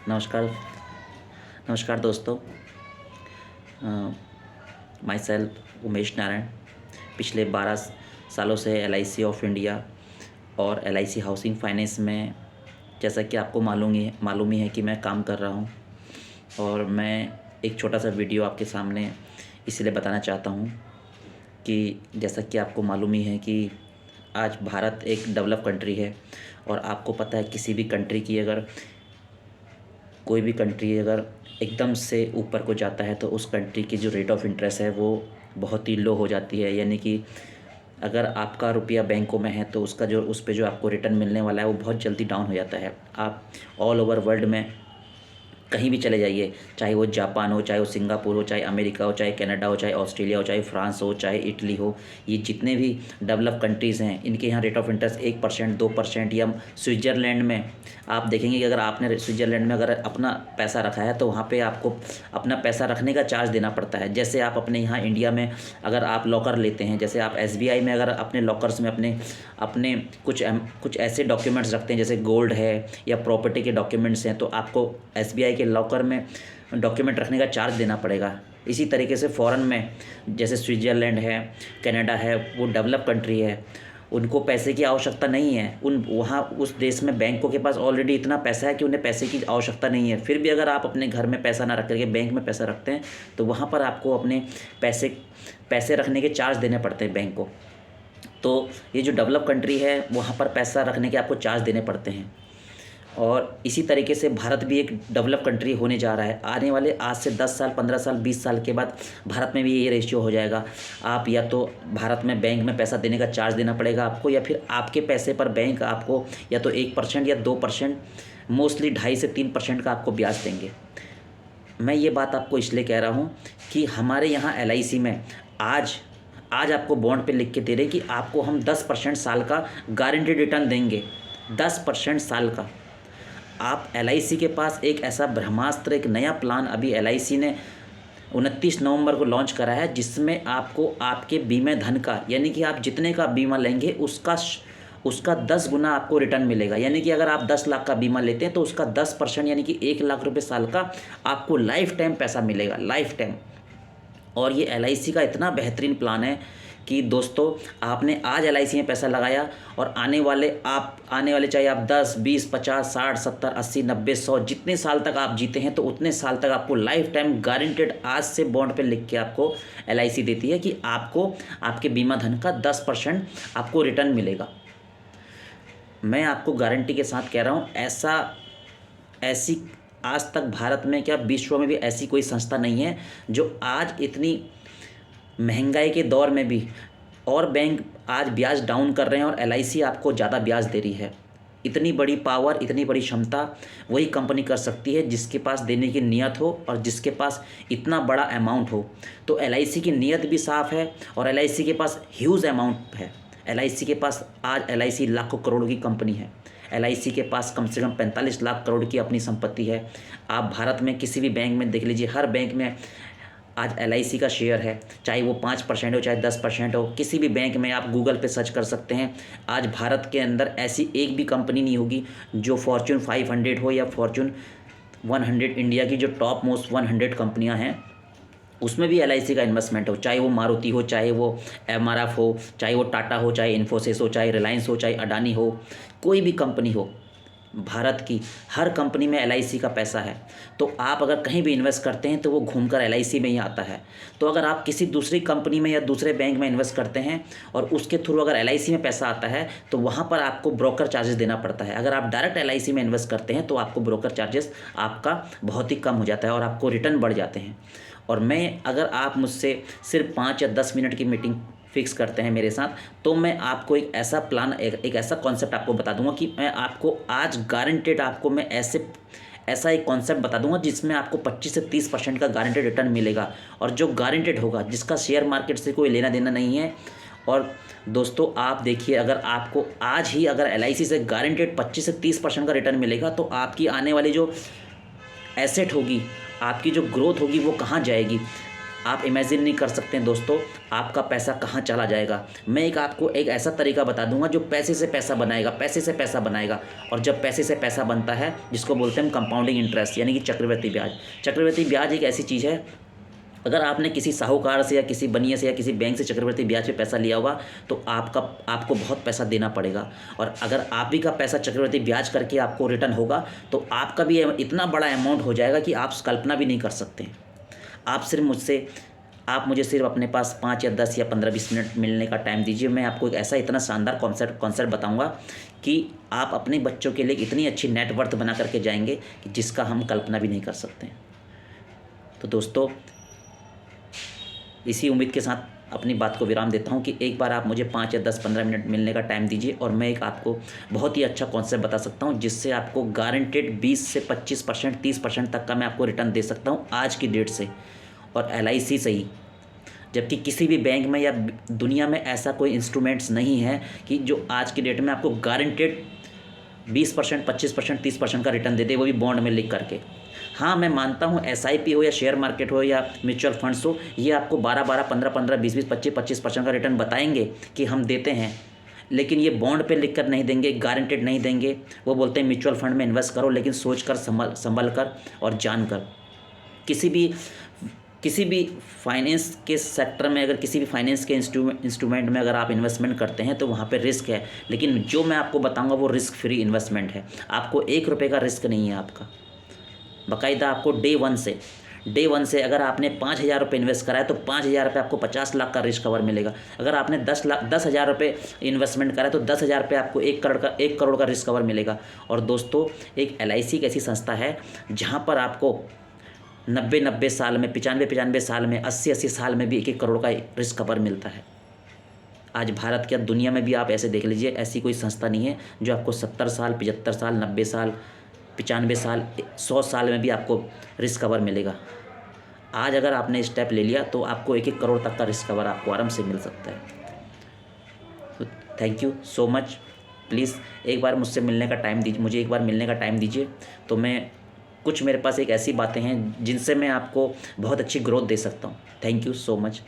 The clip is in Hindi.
नमस्कार। नमस्कार दोस्तों। My self Umesh Narayan. पिछले 12 सालों से LIC ऑफ इंडिया और LIC हाउसिंग फाइनेंस में, जैसा कि आपको मालूम ही है कि मैं काम कर रहा हूँ। और मैं एक छोटा सा वीडियो आपके सामने इसलिए बताना चाहता हूँ कि जैसा कि आपको मालूम ही है कि आज भारत एक डेवलप कंट्री है। और आपको पता है किसी भी कंट्री की कोई भी कंट्री अगर एकदम से ऊपर को जाता है तो उस कंट्री की जो रेट ऑफ इंटरेस्ट है वो बहुत ही लो हो जाती है। यानी कि अगर आपका रुपया बैंकों में है तो उस पे जो आपको रिटर्न मिलने वाला है वो बहुत जल्दी डाउन हो जाता है। आप ऑल ओवर वर्ल्ड में कहीं भी चले जाइए, चाहे वो जापान हो, चाहे वो सिंगापुर हो, चाहे अमेरिका हो, चाहे कनाडा हो, चाहे ऑस्ट्रेलिया हो, चाहे फ्रांस हो, चाहे इटली हो, ये जितने भी डेवलप कंट्रीज़ हैं इनके यहाँ रेट ऑफ इंटरेस्ट 1%, 2%। या स्विट्ज़रलैंड में आप देखेंगे कि अगर आपने स्विट्ज़रलैंड में अगर अपना पैसा रखा है तो वहाँ पे आपको अपना पैसा रखने का चार्ज देना पड़ता है। जैसे आप अपने यहाँ इंडिया में अगर आप लॉकर लेते हैं, जैसे आप SBI में अगर अपने लॉकर्स में अपने अपने कुछ ऐसे डॉक्यूमेंट्स रखते हैं जैसे गोल्ड है या प्रॉपर्टी के डॉक्यूमेंट्स हैं, तो आपको SBI के लॉकर में डॉक्यूमेंट रखने का चार्ज देना पड़ेगा। इसी तरीके से फ़ॉरेन में जैसे स्विट्ज़रलैंड है, कनाडा है, वो डेवलप कंट्री है, उनको पैसे की आवश्यकता नहीं है। वहाँ उस देश में बैंकों के पास ऑलरेडी इतना पैसा है कि उन्हें पैसे की आवश्यकता नहीं है। फिर भी अगर आप अपने घर में पैसा ना रख करके बैंक में पैसा रखते हैं तो वहाँ पर आपको अपने पैसे रखने के चार्ज देने पड़ते हैं बैंक को। तो ये जो डेवलप कंट्री है वहाँ पर पैसा रखने के आपको चार्ज देने पड़ते हैं। और इसी तरीके से भारत भी एक डेवलप कंट्री होने जा रहा है। आने वाले आज से 10 साल, 15 साल, 20 साल के बाद भारत में भी ये रेशियो हो जाएगा। आप या तो भारत में बैंक में पैसा देने का चार्ज देना पड़ेगा आपको, या फिर आपके पैसे पर बैंक आपको या तो 1% या 2%, मोस्टली 2.5 से 3% का आपको ब्याज देंगे। मैं ये बात आपको इसलिए कह रहा हूँ कि हमारे यहाँ LIC में आज आपको बॉन्ड पे लिख के दे रहे कि आपको हम 10% साल का गारंटीड रिटर्न देंगे। 10% साल का। आप LIC के पास एक ऐसा ब्रह्मास्त्र, एक नया प्लान अभी LIC ने 29 नवंबर को लॉन्च करा है, जिसमें आपको आपके बीमे धन का, यानी कि आप जितने का बीमा लेंगे उसका 10 गुना आपको रिटर्न मिलेगा। यानी कि अगर आप 10 लाख का बीमा लेते हैं तो उसका 10% यानी कि 1 लाख रुपए साल का आपको लाइफ टाइम पैसा मिलेगा, लाइफ टाइम। और ये LIC का इतना बेहतरीन प्लान है कि दोस्तों आपने आज LIC में पैसा लगाया और आने वाले चाहे आप 10, 20, 50, 60, 70, 80, 90, 100 जितने साल तक आप जीते हैं तो उतने साल तक आपको लाइफ टाइम गारंटेड आज से बॉन्ड पे लिख के आपको LIC देती है कि आपको आपके बीमा धन का 10% आपको रिटर्न मिलेगा। मैं आपको गारंटी के साथ कह रहा हूँ, ऐसी आज तक भारत में क्या विश्व में भी ऐसी कोई संस्था नहीं है जो आज इतनी महंगाई के दौर में भी, और बैंक आज ब्याज डाउन कर रहे हैं और LIC आपको ज़्यादा ब्याज दे रही है। इतनी बड़ी पावर, इतनी बड़ी क्षमता वही कंपनी कर सकती है जिसके पास देने की नीयत हो और जिसके पास इतना बड़ा अमाउंट हो। तो LIC की नीयत भी साफ़ है और LIC के पास ह्यूज अमाउंट है। LIC के पास आज LIC लाखों करोड़ों की कंपनी है। LIC के पास कम से कम 45 लाख करोड़ की अपनी संपत्ति है। आप भारत में किसी भी बैंक में देख लीजिए, हर बैंक में आज LIC का शेयर है, चाहे वो 5% हो चाहे 10% हो। किसी भी बैंक में आप गूगल पे सर्च कर सकते हैं। आज भारत के अंदर ऐसी एक भी कंपनी नहीं होगी जो फॉर्च्यून 500 हो या फॉर्च्यून 100, इंडिया की जो टॉप मोस्ट 100 कंपनियां हैं उसमें भी LIC का इन्वेस्टमेंट हो। चाहे वो मारुति हो, चाहे वो MRF हो, चाहे वो टाटा हो, चाहे इन्फोसिस हो, चाहे रिलायंस हो, चाहे अडानी हो, कोई भी कंपनी हो, भारत की हर कंपनी में LIC का पैसा है। तो आप अगर कहीं भी इन्वेस्ट करते हैं तो वो घूमकर LIC में ही आता है। तो अगर आप किसी दूसरी कंपनी में या दूसरे बैंक में इन्वेस्ट करते हैं और उसके थ्रू अगर LIC में पैसा आता है तो वहाँ पर आपको ब्रोकर चार्जेस देना पड़ता है। अगर आप डायरेक्ट LIC में इन्वेस्ट करते हैं तो आपको ब्रोकर चार्जेस आपका बहुत ही कम हो जाता है और आपको रिटर्न बढ़ जाते हैं। और अगर आप मुझसे सिर्फ 5 या 10 मिनट की मीटिंग फिक्स करते हैं मेरे साथ, तो मैं आपको एक ऐसा प्लान, एक ऐसा कॉन्सेप्ट आपको बता दूंगा कि मैं आपको आज गारंटेड आपको मैं ऐसा एक कॉन्सेप्ट बता दूंगा जिसमें आपको 25 से 30% का गारंटेड रिटर्न मिलेगा, और जो गारंटेड होगा, जिसका शेयर मार्केट से कोई लेना देना नहीं है। और दोस्तों आप देखिए, अगर आपको आज ही अगर LIC से गारंटेड 25 से 30% का रिटर्न मिलेगा तो आपकी आने वाली जो एसेट होगी, आपकी जो ग्रोथ होगी वो कहाँ जाएगी। आप इमेजिन नहीं कर सकते हैं दोस्तों, आपका पैसा कहाँ चला जाएगा। मैं एक आपको एक ऐसा तरीका बता दूंगा जो पैसे से पैसा बनाएगा, पैसे से पैसा बनाएगा। और जब पैसे से पैसा बनता है, जिसको बोलते हैं हम कंपाउंडिंग इंटरेस्ट, यानी कि चक्रवृद्धि ब्याज। चक्रवृद्धि ब्याज एक ऐसी चीज़ है, अगर आपने किसी साहूकार से या किसी बनिए से या किसी बैंक से चक्रवृद्धि ब्याज पे पैसा लिया होगा तो आपको बहुत पैसा देना पड़ेगा। और अगर आप ही का पैसा चक्रवृद्धि ब्याज करके आपको रिटर्न होगा तो आपका भी इतना बड़ा अमाउंट हो जाएगा कि आप कल्पना भी नहीं कर सकते। आप मुझे सिर्फ अपने पास 5 या 10 या 15-20 मिनट मिलने का टाइम दीजिए। मैं आपको एक ऐसा इतना शानदार कॉन्सेप्ट बताऊंगा कि आप अपने बच्चों के लिए इतनी अच्छी नेटवर्थ बना करके जाएंगे कि जिसका हम कल्पना भी नहीं कर सकते। तो दोस्तों, इसी उम्मीद के साथ अपनी बात को विराम देता हूं कि एक बार आप मुझे 5 या 10-15 मिनट मिलने का टाइम दीजिए और मैं एक आपको बहुत ही अच्छा कॉन्सेप्ट बता सकता हूं जिससे आपको गारंटेड 20 से 25%, 30% तक का मैं आपको रिटर्न दे सकता हूं आज की डेट से, और LIC से ही। जबकि किसी भी बैंक में या दुनिया में ऐसा कोई इंस्ट्रूमेंट्स नहीं है कि जो आज की डेट में आपको गारंटेड 20%, 25%, 30% का रिटर्न दे दे, वो भी बॉन्ड में लिख करके। हाँ, मैं मानता हूँ SIP हो या शेयर मार्केट हो या म्यूचुअल फंड्स हो, ये आपको 12-12, 15-15, 20-20, 25-25% का रिटर्न बताएंगे कि हम देते हैं, लेकिन ये बॉन्ड पे लिख कर नहीं देंगे, गारंटेड नहीं देंगे। वो बोलते हैं म्यूचुअल फंड में इन्वेस्ट करो, लेकिन सोच कर, संभल कर और जान कर। किसी भी फाइनेंस के सेक्टर में, अगर किसी भी फाइनेंस के इंस्ट्रूमेंट में अगर आप इन्वेस्टमेंट करते हैं तो वहाँ पे रिस्क है, लेकिन जो मैं आपको बताऊंगा वो रिस्क फ्री इन्वेस्टमेंट है। आपको 1 रुपये का रिस्क नहीं है आपका। बाकायदा आपको डे वन से अगर आपने 5,000 रुपये इन्वेस्ट करा है तो 5,000 रुपये आपको 50 लाख का रिस्क कवर मिलेगा। अगर आपने 10,000 रुपये इन्वेस्टमेंट करा है तो 10,000 रुपये आपको 1 करोड़ का रिस्क कवर मिलेगा। और दोस्तों, एक LIC एक ऐसी संस्था है जहाँ पर आपको 90 साल में, 95 साल में, 80 साल में भी 1 करोड़ का रिस्क कवर मिलता है। आज भारत क्या दुनिया में भी आप ऐसे देख लीजिए, ऐसी कोई संस्था नहीं है जो आपको 70 साल, 75 साल, 90 साल, 95 साल, 100 साल में भी आपको रिस्क कवर मिलेगा। आज अगर आपने स्टेप ले लिया तो आपको 1 करोड़ तक का रिस्क कवर आपको आराम से मिल सकता है। तो thank you so much. Please एक बार मुझसे मिलने का टाइम दीजिए, मुझे एक बार मिलने का टाइम दीजिए, तो मैं कुछ मेरे पास एक ऐसी बातें हैं जिनसे मैं आपको बहुत अच्छी ग्रोथ दे सकता हूँ। Thank you so much.